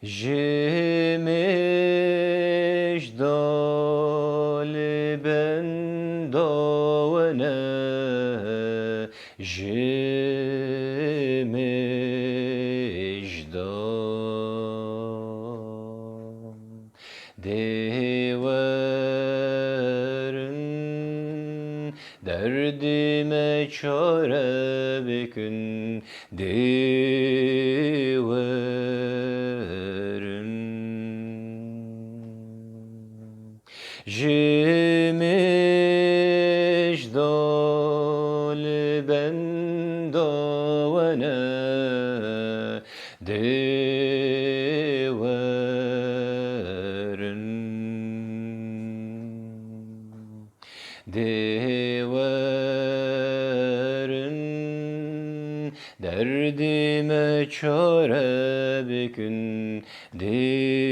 جيمش دال بنداونه جيمش دال deverin derdime çare bekün deverin jimiş dal bendavane deverin derdime çare bekün deverin